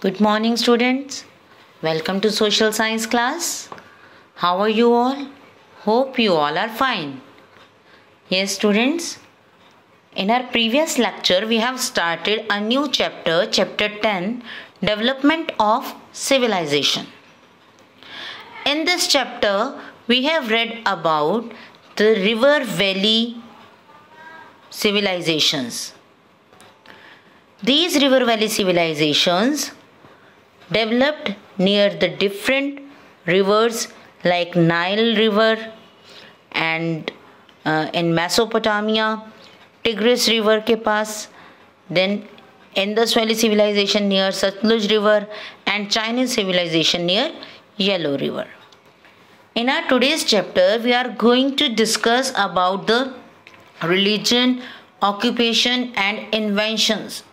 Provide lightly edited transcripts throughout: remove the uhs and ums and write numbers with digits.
Good morning, students. Welcome to social science class. How are you all? Hope you all are fine. Yes, students. In our previous lecture, we have started a new chapter, chapter 10, Development of Civilization. In this chapter, we have read about the river valley civilizations. These river valley civilizations developed near the different rivers like Nile River and in Mesopotamia, Tigris River के पास, then Indus Valley civilization near Satluj River and Chinese civilization near Yellow River. In our today's chapter, we are going to discuss about the religion, occupation and inventions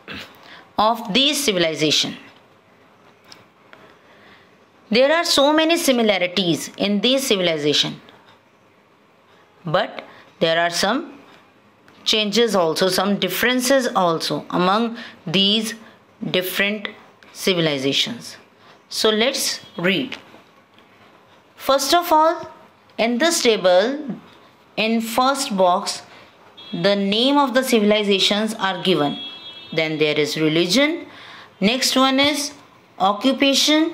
of these civilizations. There are so many similarities in these civilizations, but there are some changes also, some differences also among these different civilizations. So let's read. First of all, in this table, in first box, the name of the civilizations are given. Then there is religion. Next one is occupation.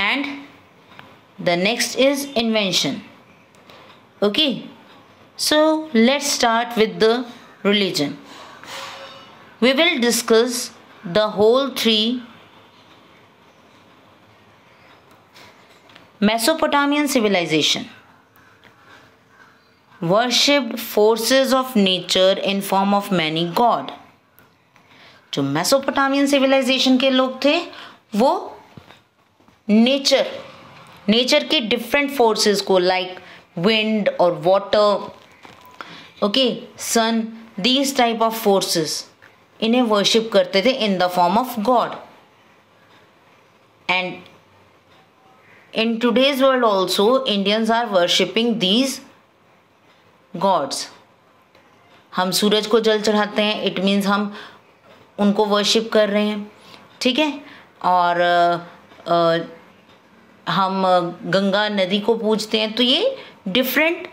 And the next is invention. Okay. So let's start with the religion. We will discuss the whole three. Mesopotamian civilization worshipped forces of nature in form of many god. जो Mesopotamian civilisation के लोग थे वो nature के different forces को like wind और water, okay, sun, these type of forces, इन्हें worship करते थे in the form of god. And in today's world also Indians are worshipping these gods. हम सूरज को जल चढ़ाते हैं, इट मीन्स हम उनको वर्शिप कर रहे हैं, ठीक है. और हम गंगा नदी को पूजते हैं. तो ये डिफरेंट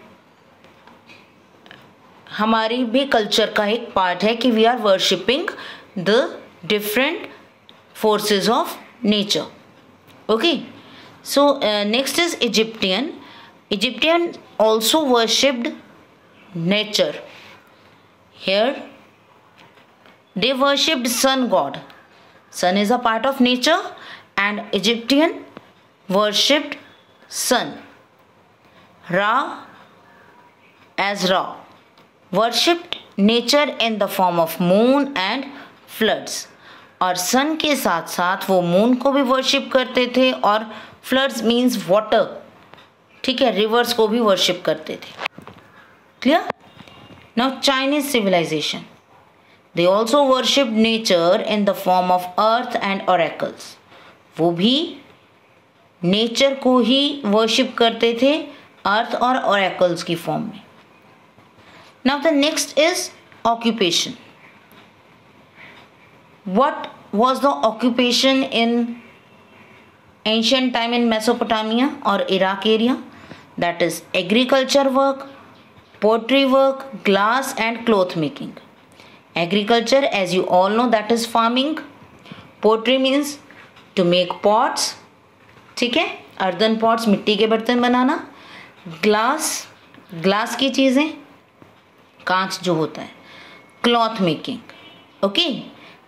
हमारी भी कल्चर का एक पार्ट है कि we are worshipping the different forces of nature. Okay. So next is Egyptian. Egyptian also worshipped nature. Here they worshipped sun god. Sun is a part of nature and Egyptian worshipped sun. Ra as Ra worshipped nature in the form of moon and floods. और sun के साथ साथ वो moon को भी worship करते थे और floods means water, ठीक है, rivers को भी worship करते थे. Clear? Now Chinese civilization. They also worshipped nature in the form of earth and oracles. वो भी नेचर को ही वर्शिप करते थे अर्थ और oracles की फॉर्म में. Now the next is occupation. What was the occupation in ancient time in Mesopotamia or Iraq area? That is agriculture work, pottery work, glass and cloth making. Agriculture, as you all know, that is farming. Pottery means to make pots, ठीक है, earthen pots, मिट्टी के बर्तन बनाना. Glass की चीज़ें, कांच जो होता है. Cloth making. Okay.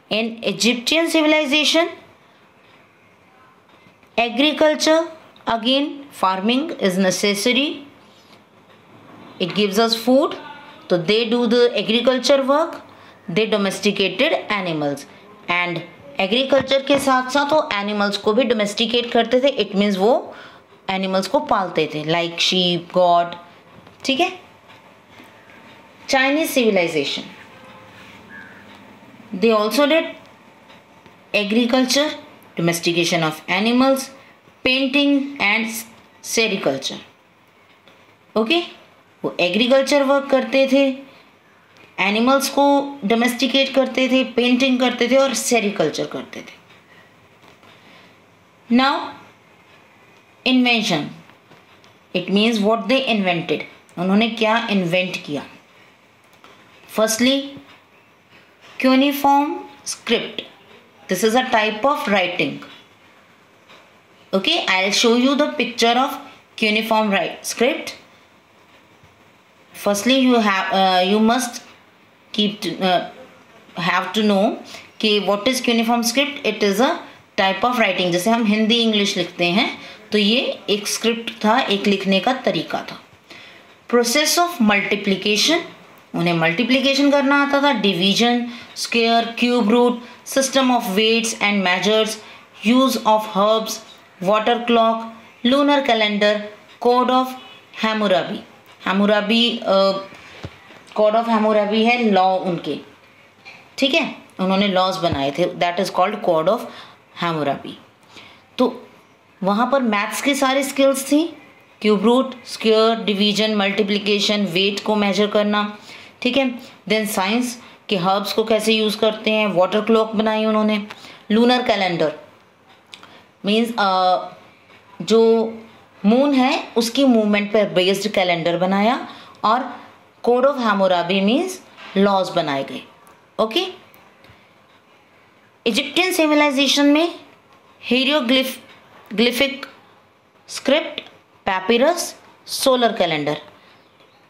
In Egyptian civilization, agriculture, again farming is necessary. It gives us food. So they do the agriculture work. They domesticated animals. And agriculture के साथ साथ वो animals को भी domesticate करते थे. It means वो animals को पालते थे like sheep, goat, ठीक है. Chinese civilization. They also did agriculture, domestication of animals, painting and sericulture. Okay. वो एग्रीकल्चर वर्क करते थे एनिमल्स को डोमेस्टिकेट करते थे, पेंटिंग करते थे और सेरिकल्चर करते थे। Now invention, it means what they invented, उन्होंने क्या इन्वेंट किया। Firstly cuneiform script, this is a type of writing. Okay, I'll show you the picture of cuneiform script. Firstly, you must have to know कि what is cuneiform script. It is a type of writing. जैसे हम Hindi English लिखते हैं तो ये एक script था, एक लिखने का तरीका था। प्रोसेस ऑफ मल्टीप्लिकेशन, उन्हें मल्टीप्लिकेशन करना आता था। Division, square, cube root, system of weights and measures, use of herbs, water clock, lunar calendar, code of Hammurabi. Hammurabi code of Hammurabi है लॉ उनके, ठीक है, उन्होंने लॉज बनाए थे, that is called code of Hammurabi. तो वहाँ पर मैथ्स की सारी स्किल्स थी, cube root, square, division, multiplication, weight को मेजर करना, ठीक है। देन साइंस के हर्ब्स को कैसे यूज़ करते हैं, वाटर क्लॉक बनाई उन्होंने। लूनर कैलेंडर मीन्स जो मून है उसकी मूवमेंट पर बेस्ड कैलेंडर बनाया। और कोड ऑफ हैमुराबी मीन्स लॉज बनाए गए। ओके, इजिप्टियन सिविलाइजेशन में हीरोग्लिफिक स्क्रिप्ट, पैपिरस, सोलर कैलेंडर।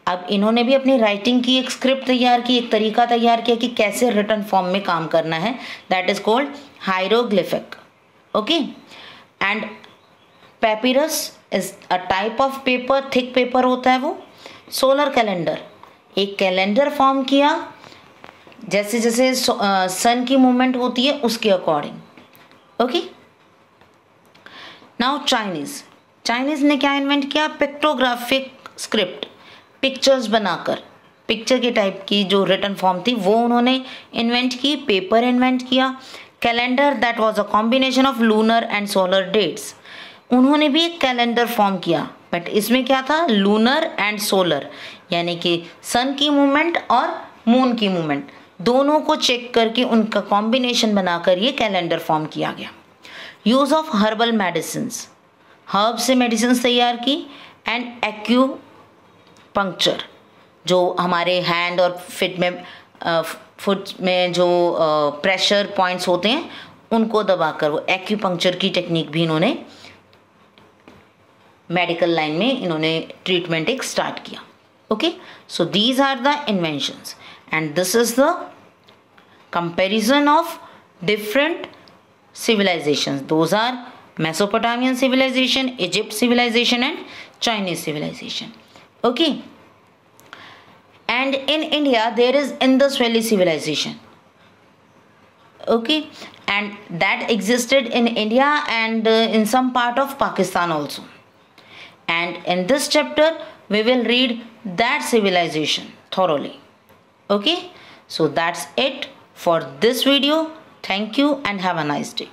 अब इन्होंने भी अपनी राइटिंग की एक स्क्रिप्ट तैयार की, एक तरीका तैयार किया कि कैसे रिटन फॉर्म में काम करना है, that is called hieroglyphic. Okay, and papyrus is a type of paper, thick paper होता है वो। सोलर कैलेंडर, एक कैलेंडर फॉर्म किया जैसे जैसे सन की मूवमेंट होती है उसके according. Okay, now Chinese, Chinese ने क्या इन्वेंट किया, पिक्टोग्राफिक स्क्रिप्ट, पिक्चर्स बनाकर, पिक्चर के टाइप की जो रिटन फॉर्म थी वो उन्होंने इन्वेंट की। पेपर इन्वेंट किया। Calendar that was a combination of lunar and solar dates, उन्होंने भी एक कैलेंडर फॉर्म किया, बट इसमें क्या था, लूनर एंड सोलर, यानी कि सन की मूवमेंट और मून की मूवमेंट दोनों को चेक करके उनका कॉम्बिनेशन बनाकर ये कैलेंडर फॉर्म किया गया। Use of herbal medicines, herb से मेडिसिन तैयार की। एंड एक्यूपंक्चर, जो हमारे हैंड और फुट में जो प्रेशर पॉइंट्स होते हैं उनको दबाकर, वो एक्यूपंक्चर की टेक्निक भी इन्होंने मेडिकल लाइन में इन्होंने ट्रीटमेंट एक स्टार्ट किया। Okay, so these are the inventions and this is the comparison of different civilizations. Those are Mesopotamian civilization, Egypt civilization and Chinese civilization. Okay, and in India there is Indus Valley civilization. Okay, and that existed in India and in some part of Pakistan also. And in this chapter we will read that civilization thoroughly. Okay, so that's it for this video. Thank you and have a nice day.